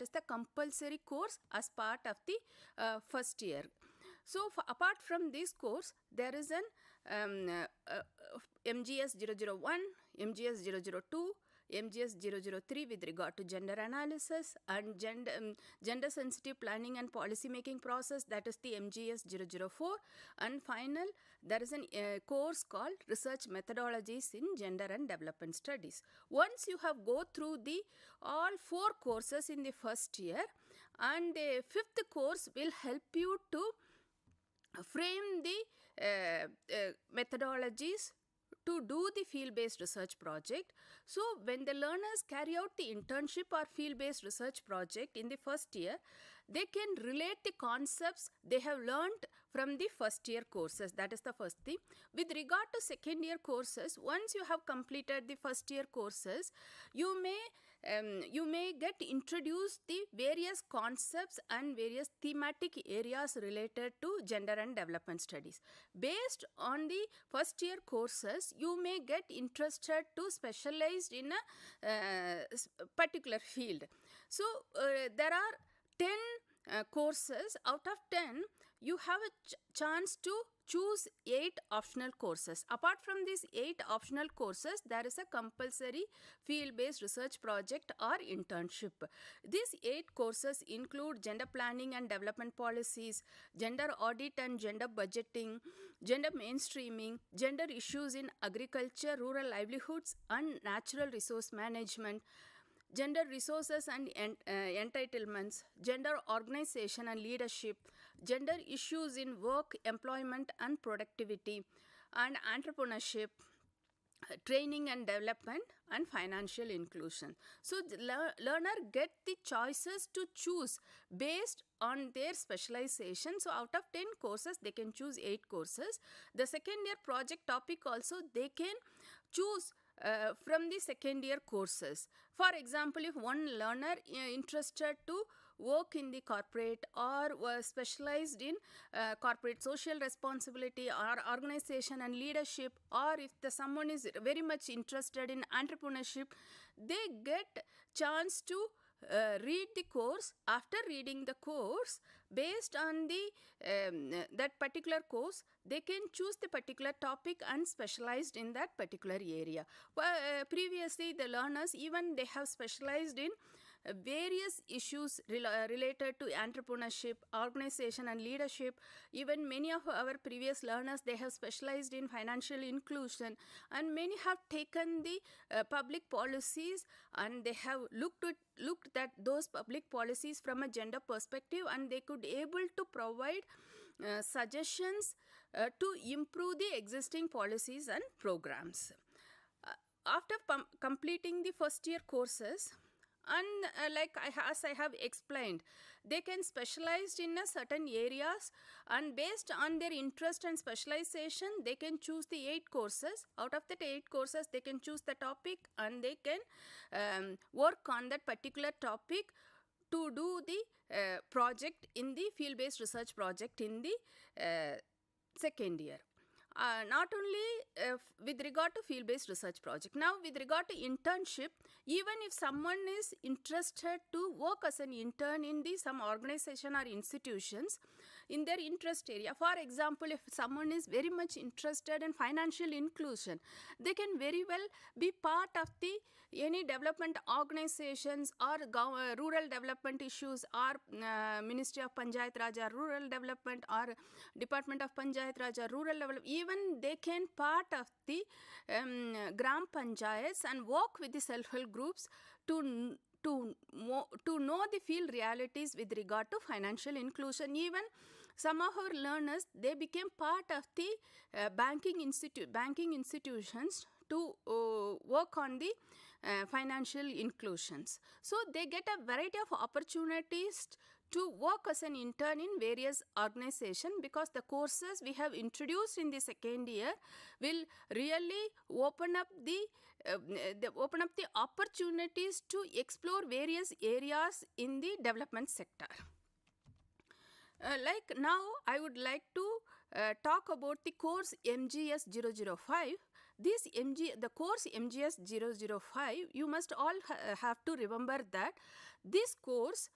that is the compulsory course as part of the first year. So apart from this course, there is an MGS 001, MGS 002, MGS 003 with regard to gender analysis, and gender sensitive planning and policy making process, that is the MGS 004. And final, there is a course called research methodologies in gender and development studies. Once you have go through the all 4 courses in the first year, and the 5th course will help you to frame the methodologies to do the field-based research project. So when the learners carry out the internship or field-based research project in the first year, they can relate the concepts they have learned from the first year courses. That is the first thing. With regard to second year courses, once you have completed the first year courses, you may get introduced the various concepts and various thematic areas related to gender and development studies. Based on the first year courses, you may get interested to specialize in a particular field. So there are 10 courses. Out of 10, you have a chance to choose 8 optional courses. Apart from these 8 optional courses, there is a compulsory field-based research project or internship. These 8 courses include gender planning and development policies, gender audit and gender budgeting, gender mainstreaming, gender issues in agriculture, rural livelihoods and natural resource management, gender resources and entitlements, gender organization and leadership, gender issues in work, employment and productivity, and entrepreneurship, training and development, and financial inclusion. So the learner get the choices to choose based on their specialization. So out of 10 courses, they can choose 8 courses. The second year project topic also they can choose from the second year courses. For example, if one learner interested to work in the corporate or was specialized in corporate social responsibility or organization and leadership, or if someone is very much interested in entrepreneurship, they get chance to read the course. After reading the course, based on the that particular course, they can choose the particular topic and specialized in that particular area. Previously, the learners, even they have specialized in various issues related to entrepreneurship, organization and leadership. Even many of our previous learners, they have specialized in financial inclusion, and many have taken the public policies and they have looked at those public policies from a gender perspective, and they could able to provide suggestions to improve the existing policies and programs. After completing the first year courses, and as I have explained, they can specialize in a certain areas, and based on their interest and specialization, they can choose the 8 courses. Out of the 8 courses, they can choose the topic and they can work on that particular topic to do the project in the field-based research project in the second year. Not only with regard to field-based research project. Now with regard to internship, even if someone is interested to work as an intern in some organization or institutions in their interest area, for example, if someone is very much interested in financial inclusion, they can very well be part of any development organizations or rural development issues, or Ministry of Panchayat Raj or Rural Development, or Department of Panchayat Raj or Rural Development. Even they can part of the Gram Panchayats and work with the self-help groups to know the field realities with regard to financial inclusion. Even some of our learners, they became part of the banking institutions to work on the financial inclusions. So they get a variety of opportunities to work as an intern in various organizations, because the courses we have introduced in the second year will really open up the opportunities to explore various areas in the development sector. Like now, I would like to talk about the course MGS 005. the course MGS 005, you must all have to remember that this course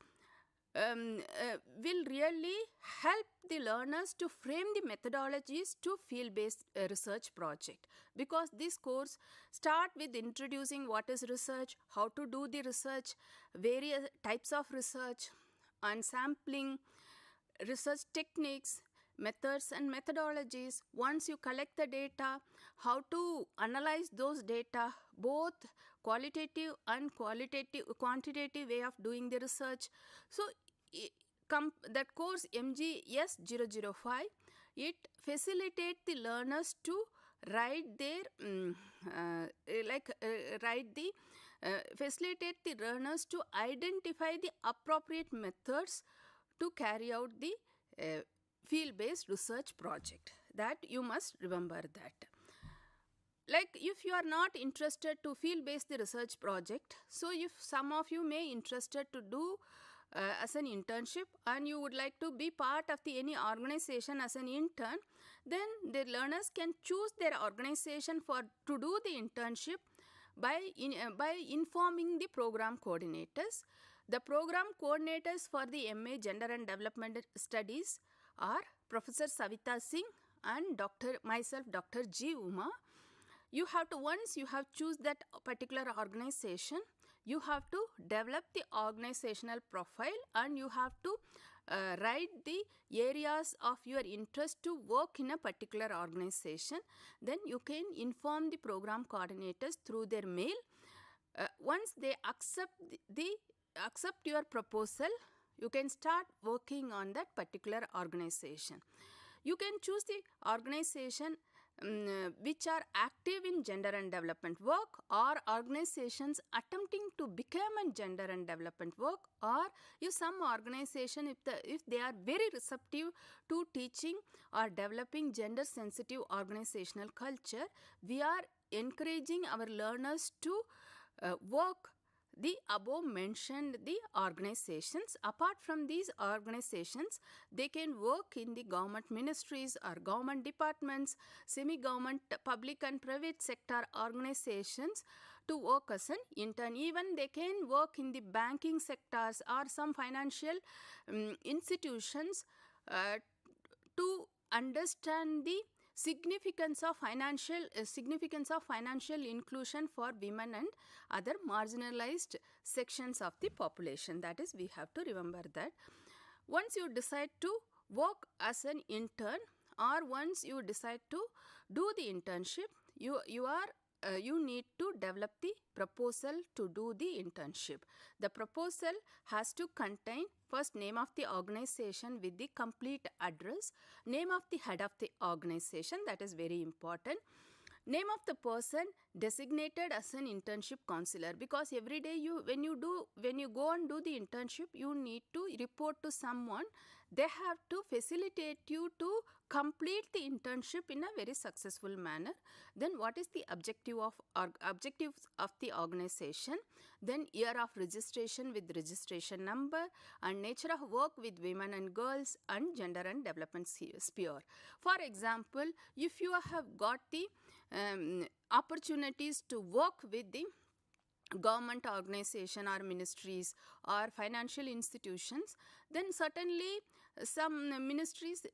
will really help the learners to frame the methodologies to field-based research project, because this course start with introducing what is research, how to do the research, various types of research, and sampling, research techniques, methods and methodologies. Once you collect the data, how to analyze those data, both qualitative and quantitative way of doing the research. So that course MGS 005, it facilitates the learners to write their facilitate the learners to identify the appropriate methods to carry out the field-based research project. That you must remember that. Like if you are not interested to field-based the research project, so if some of you may interested to do as an internship and you would like to be part of any organization as an intern, then the learners can choose their organization to do the internship by informing the program coordinators. The program coordinators for the MA Gender and Development Studies are Professor Savita Singh and myself, Dr. G. Uma. You have to, once you have choose that particular organization, you have to develop the organizational profile and you have to write the areas of your interest to work in a particular organization. Then you can inform the program coordinators through their mail. Once they accept your proposal, you can start working on that particular organization. You can choose the organization which are active in gender and development work, or organizations attempting to become a gender and development work, or if some organization, if they are very receptive to teaching or developing gender sensitive organizational culture, we are encouraging our learners to work the above mentioned the organizations. Apart from these organizations, they can work in the government ministries or government departments, semi-government, public and private sector organizations to work as an intern. Even they can work in the banking sectors or some financial institutions to understand the significance of financial inclusion for women and other marginalized sections of the population. That is, we have to remember that. Once you decide to work as an intern, or once you decide to do the internship, you need to develop the proposal to do the internship. The proposal has to contain first name of the organization with the complete address, name of the head of the organization, that is very important, name of the person designated as an internship counselor, because every day when you go and do the internship, you need to report to someone. They have to facilitate you to complete the internship in a very successful manner. Then what is the objectives of the organization, then year of registration with registration number, and nature of work with women and girls and gender and development sphere. For example, if you have got the opportunities to work with the government organization or ministries or financial institutions, then certainly some ministries,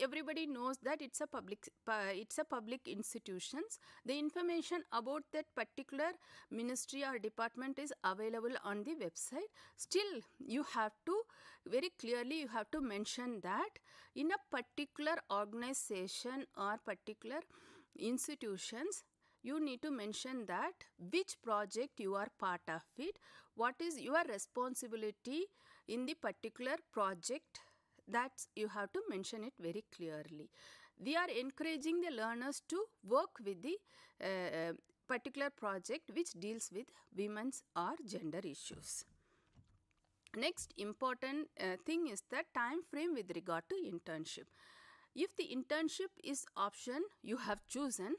everybody knows that it's a public institutions. The information about that particular ministry or department is available on the website. Still, you have to very clearly mention that in a particular organization or particular institutions, you need to mention that which project you are part of it, what is your responsibility in the particular project, that you have to mention it very clearly. We are encouraging the learners to work with the particular project which deals with women's or gender issues. Next important thing is the time frame with regard to internship. If the internship is option you have chosen,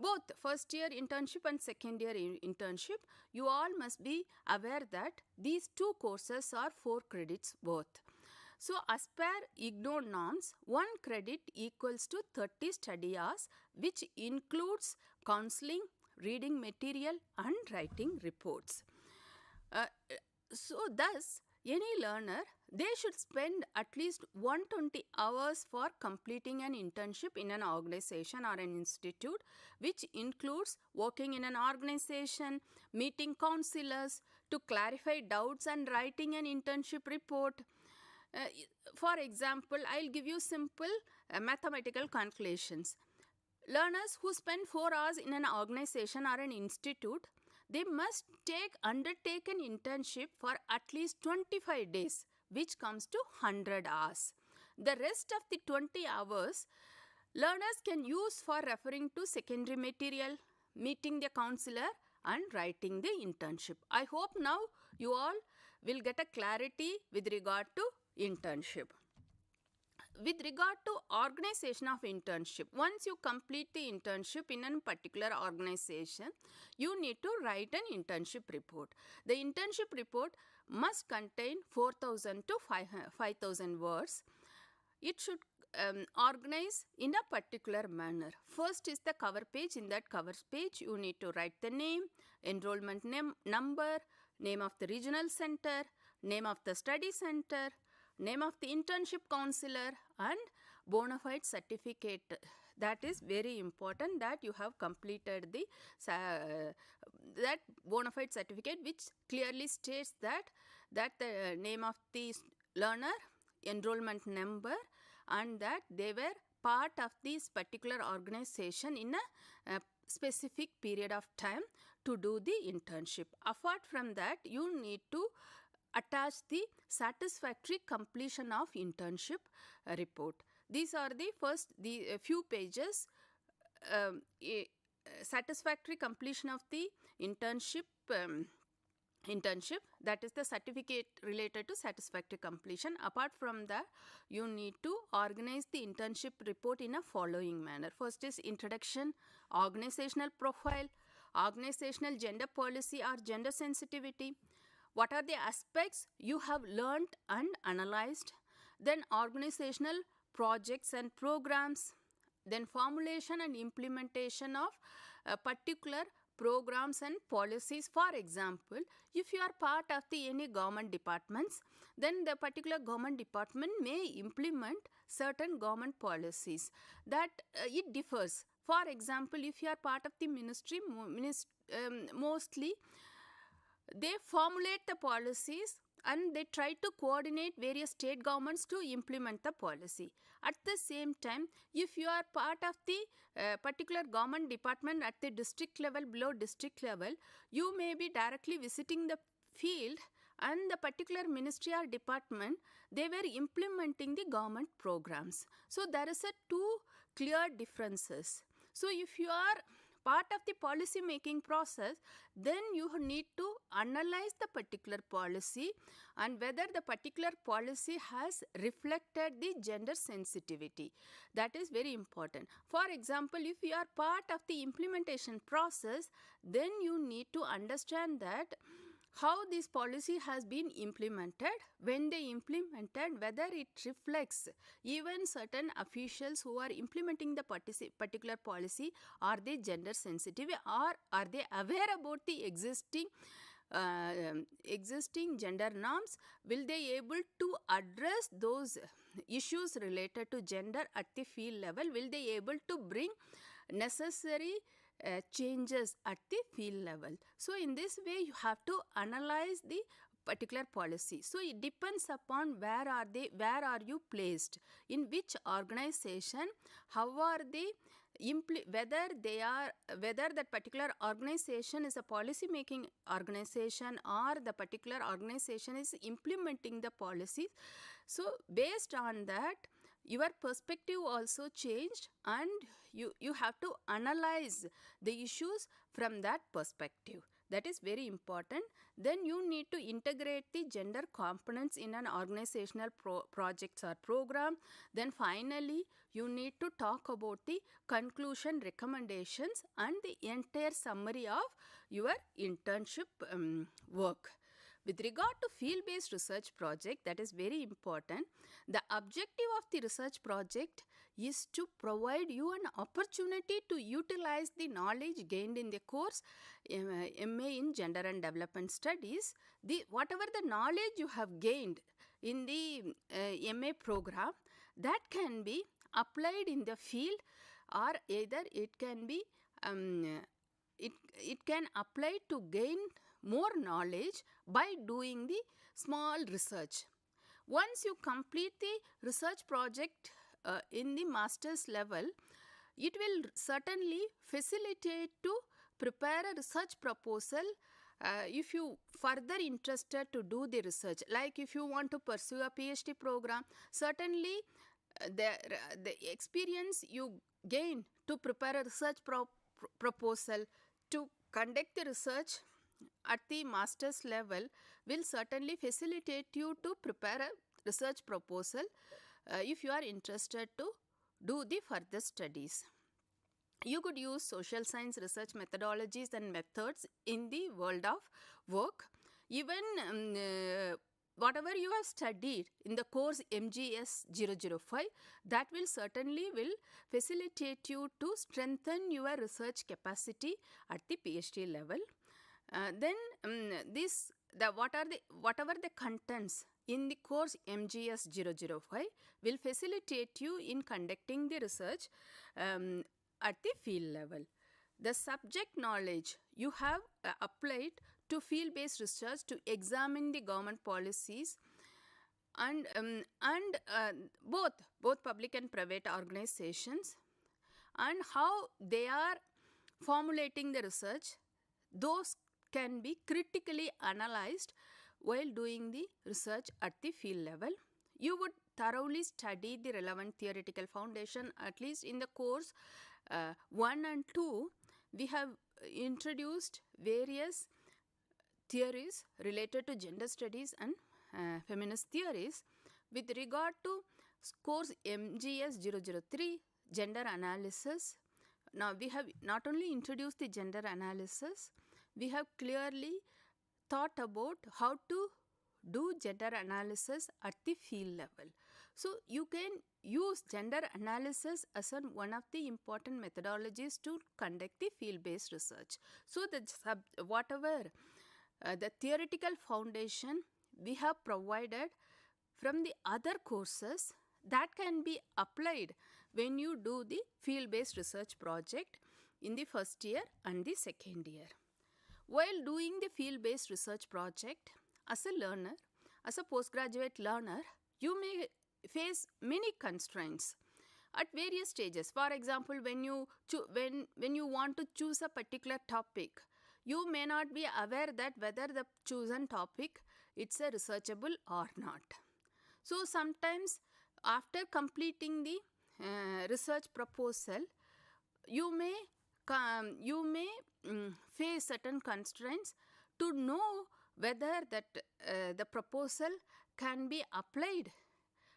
both first year internship and second year internship, you all must be aware that these two courses are 4 credits both. So as per IGNOU norms, 1 credit equals to 30 study hours, which includes counseling, reading material and writing reports. So thus, any learner, they should spend at least 120 hours for completing an internship in an organization or an institute, which includes working in an organization, meeting counselors to clarify doubts and writing an internship report. For example, I'll give you simple mathematical calculations. Learners who spend 4 hours in an organization or an institute, they must undertake an internship for at least 25 days, which comes to 100 hours. The rest of the 20 hours, learners can use for referring to secondary material, meeting the counselor and writing the internship. I hope now you all will get a clarity with regard to internship. With regard to organization of internship, once you complete the internship in a particular organization, you need to write an internship report. The internship report must contain 4,000 to 5,000 words. It should organize in a particular manner. First is the cover page. In that cover page, you need to write the name, enrollment number, name of the regional center, name of the study center, name of the internship counselor and bona fide certificate. That is very important, that you have completed the that bona fide certificate, which clearly states that the name of the learner, enrollment number, and that they were part of this particular organization in a specific period of time to do the internship. Apart from that, you need to attach the satisfactory completion of internship report. These are the first few pages. Satisfactory completion of the internship, that is the certificate related to satisfactory completion. Apart from that, you need to organize the internship report in a following manner. First is introduction, organizational profile, organizational gender policy or gender sensitivity. What are the aspects you have learned and analyzed? Then organizational projects and programs. Then formulation and implementation of particular programs and policies. For example, if you are part of any government departments, then the particular government department may implement certain government policies. That it differs. For example, if you are part of the ministry, mostly they formulate the policies and they try to coordinate various state governments to implement the policy. At the same time, if you are part of the particular government department at the district level, below district level, you may be directly visiting the field, and the particular ministry or department, they were implementing the government programs. So there is a two clear differences. So if you are part of the policy making process, then you need to analyze the particular policy and whether the particular policy has reflected the gender sensitivity. That is very important. For example, if you are part of the implementation process, then you need to understand that how this policy has been implemented, when they implemented, whether it reflects even certain officials who are implementing the particular policy, are they gender sensitive or are they aware about the existing gender norms? Will they able to address those issues related to gender at the field level? Will they able to bring necessary changes at the field level? So in this way, you have to analyze the particular policy. So it depends upon where are you placed, in which organization, how are they whether that particular organization is a policy making organization or the particular organization is implementing the policies. So based on that, your perspective also changed, and you have to analyze the issues from that perspective. That is very important. Then you need to integrate the gender components in an organizational projects or program. Then finally, you need to talk about the conclusion, recommendations and the entire summary of your internship work. With regard to field-based research project, that is very important. The objective of the research project is to provide you an opportunity to utilize the knowledge gained in the course MA in Gender and Development Studies. Whatever the knowledge you have gained in the MA program, that can be applied in the field, or either it can be it can apply to gain more knowledge by doing the small research. Once you complete the research project in the master's level, it will certainly facilitate to prepare a research proposal if you further interested to do the research. Like if you want to pursue a PhD program, certainly the experience you gain to prepare a research proposal to conduct the research at the master's level will certainly facilitate you to prepare a research proposal if you are interested to do the further studies. You could use social science research methodologies and methods in the world of work. Even whatever you have studied in the course MGS-005, that will certainly facilitate you to strengthen your research capacity at the PhD level. Whatever the contents in the course MGS-005 will facilitate you in conducting the research at the field level. The subject knowledge you have applied to field-based research to examine the government policies and both public and private organizations and how they are formulating the research, those can be critically analyzed while doing the research at the field level. You would thoroughly study the relevant theoretical foundation, at least in the course 1 and 2. We have introduced various theories related to gender studies and feminist theories. With regard to course MGS-003, gender analysis, now we have not only introduced the gender analysis, we have clearly thought about how to do gender analysis at the field level. So you can use gender analysis as one of the important methodologies to conduct the field-based research. So whatever the theoretical foundation we have provided from the other courses, that can be applied when you do the field-based research project in the first year and the second year. While doing the field-based research project, as a learner, as a postgraduate learner, you may face many constraints at various stages. For example, when you want to choose a particular topic, you may not be aware that whether the chosen topic it's a researchable or not. So sometimes after completing the research proposal, you may face certain constraints to know whether that the proposal can be applied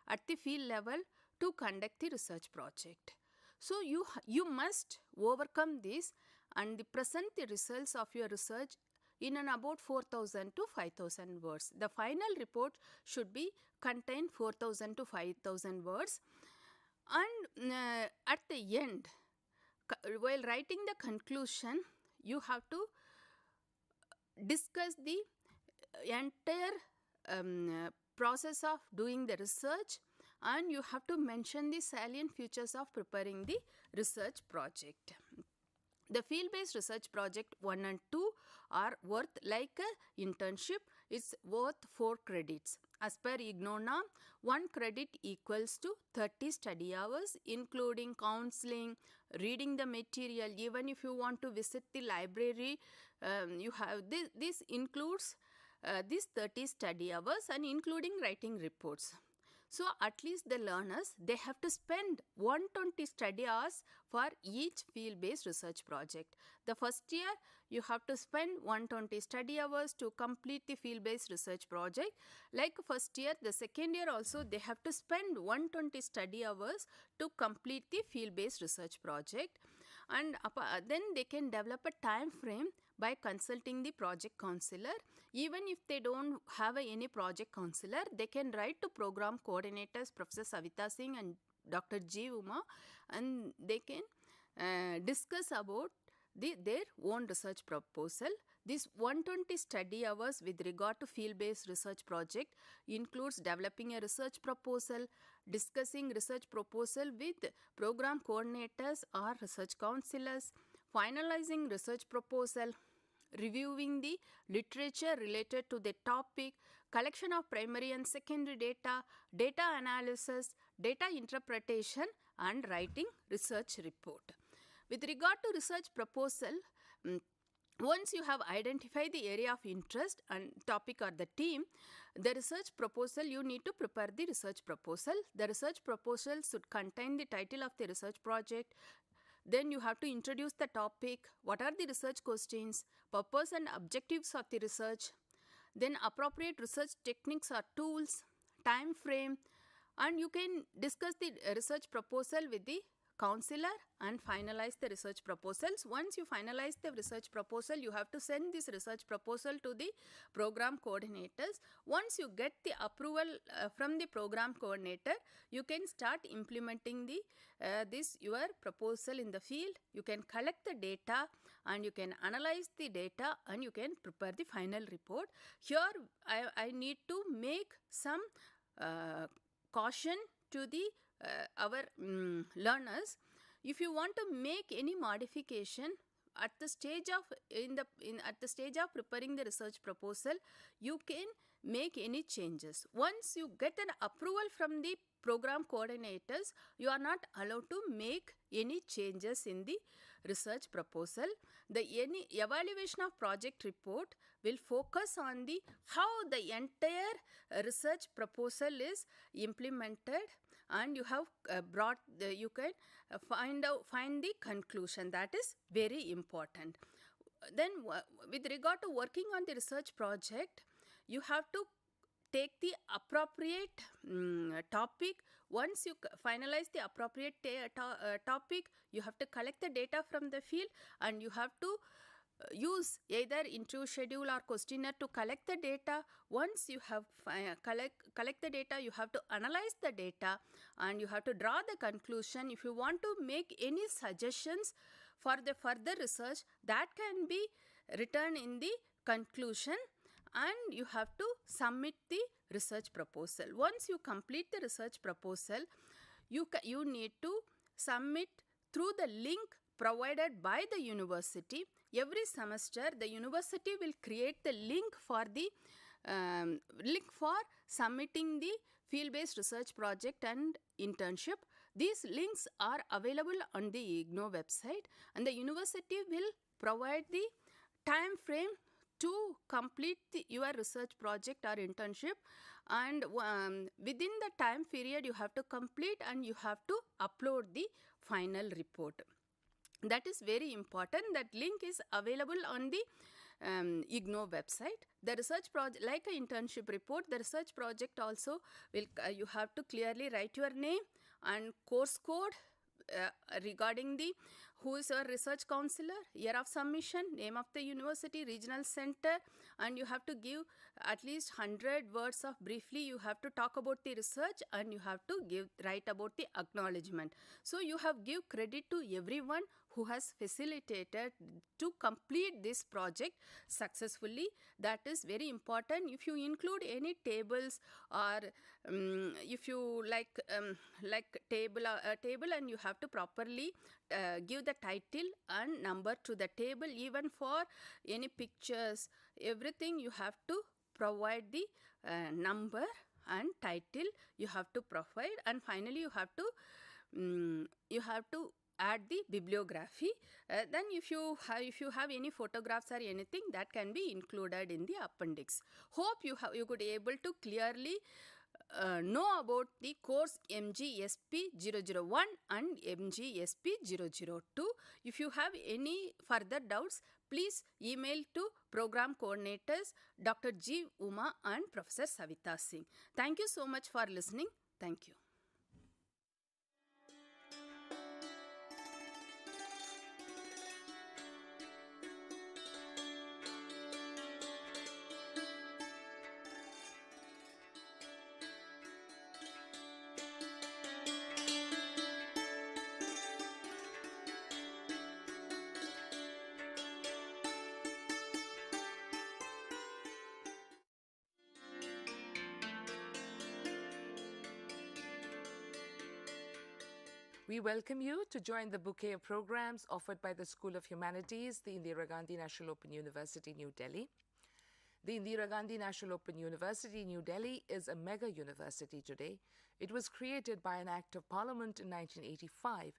at the field level to conduct the research project. So you must overcome this and present the results of your research in about 4,000 to 5,000 words. The final report should be contain 4,000 to 5,000 words. And at the end, while writing the conclusion, you have to discuss the entire process of doing the research, and you have to mention the salient features of preparing the research project. The field-based research project 1 and 2 are worth like an internship. It's worth 4 credits. As per IGNOU norm, 1 credit equals to 30 study hours, including counseling, reading the material. Even if you want to visit the library, you have this includes these 30 study hours and including writing reports. So at least the learners, they have to spend 120 study hours for each field-based research project. The first year, you have to spend 120 study hours to complete the field-based research project. Like first year, the second year also, they have to spend 120 study hours to complete the field-based research project. And then they can develop a time frame by consulting the project counselor. Even if they don't have any project counselor, they can write to program coordinators, Professor Savita Singh and Dr. G. Uma, and they can discuss about their own research proposal. This 120 study hours with regard to field-based research project includes developing a research proposal, discussing research proposal with program coordinators or research counselors, finalizing research proposal, reviewing the literature related to the topic, collection of primary and secondary data, data analysis, data interpretation, and writing research report. With regard to research proposal, once you have identified the area of interest and topic or the team, the research proposal, you need to prepare the research proposal. The research proposal should contain the title of the research project. Then you have to introduce the topic, what are the research questions, purpose and objectives of the research, then appropriate research techniques or tools, time frame, and you can discuss the research proposal with the counselor and finalize the research proposals. Once you finalize the research proposal, you have to send this research proposal to the program coordinators. Once you get the approval from the program coordinator, you can start implementing the your proposal in the field. You can collect the data and you can analyze the data and you can prepare the final report. Here I need to make some caution to the our learners. If you want to make any modification at the stage of preparing the research proposal, you can make any changes. Once you get an approval from the program coordinators, you are not allowed to make any changes in the research proposal. Any evaluation of project report will focus on the how the entire research proposal is implemented, and you have you can find the conclusion. That is very important. Then with regard to working on the research project, you have to take the appropriate topic. Once you finalize the appropriate topic, you have to collect the data from the field and you have to use either interview schedule or questionnaire to collect the data. Once you have collect the data, you have to analyze the data and you have to draw the conclusion. If you want to make any suggestions for the further research, that can be written in the conclusion, and you have to submit the research proposal. Once you complete the research proposal, you need to submit through the link provided by the university. Every semester, the university will create the link for submitting the field-based research project and internship. These links are available on the IGNOU website, and the university will provide the time frame to complete your research project or internship, and within the time period you have to complete and you have to upload the final report. That is very important. That link is available on the IGNOU website. The research project, like an internship report, the research project also will you have to clearly write your name and course code regarding the who is your research counselor, year of submission, name of the university, regional center, and you have to give at least 100 words of briefly. You have to talk about the research and you have to write about the acknowledgement. So you have give credit to everyone who has facilitated to complete this project successfully. That is very important. If you include any tables or if you like table and you have to properly give the title and number to the table. Even for any pictures, everything you have to provide the number and title you have to provide, and finally you have to add the bibliography. Then if you have any photographs or anything, that can be included in the appendix. Hope you could able to clearly know about the course MGSP-001 and MGSP-002. If you have any further doubts, please email to program coordinators Dr. G. Uma and Professor Savita Singh. Thank you so much for listening. Thank you. We welcome you to join the bouquet of programs offered by the School of Humanities, the Indira Gandhi National Open University, New Delhi. The Indira Gandhi National Open University, New Delhi is a mega university today. It was created by an Act of Parliament in 1985